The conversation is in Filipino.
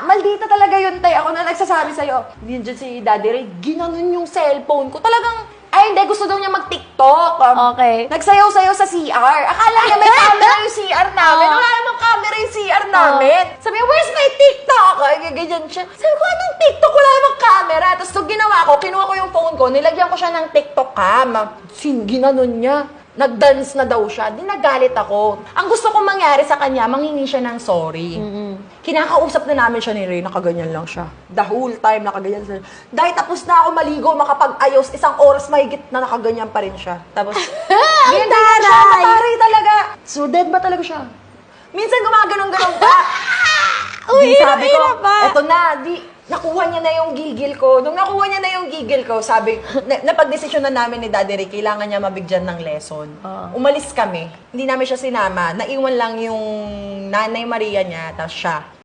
Maldita talaga yun, tay. Ako na nagsasabi sa'yo. Hindi dyan si Daddy Ray, ginanon yung cellphone ko. Talagang, ay hindi, gusto daw niya mag-TikTok. Okay. Nagsayaw-sayaw sa CR. Akala niya may camera yung CR namin. Wala namang camera yung CR namin. Sabi niya, where's my TikTok? Ay, ganyan siya. Sabi ko, anong TikTok? Wala namang camera. Tapos nung ginawa ko, kinuha ko yung phone ko, nilagyan ko siya ng TikTok cam. Ginanon niya. Nag-dance na daw siya. Di nagalit ako. Ang gusto kong mangyari sa kanya, manghingi siya ng sorry. Kinakausap na namin siya ni Ray, nakaganyan lang siya. The whole time, nakaganyan siya. Dahil tapos na ako maligo, makapag-ayos, 1 oras mahigit na nakaganyan pa rin siya. Tapos, ganyan siya, mataray talaga. So, dead ba talaga siya? Minsan gumaganon-ganon pa. Di sabi ko, eto na, nakuha niya na yung gigil ko. Nung nakuha niya na yung gigil ko, sabi, napag-desisyon na namin ni Daddy Ray, kailangan niya mabigyan ng lesson. Umalis kami. Hindi namin siya sinama. Naiwan lang yung nanay Maria niya, tapos siya.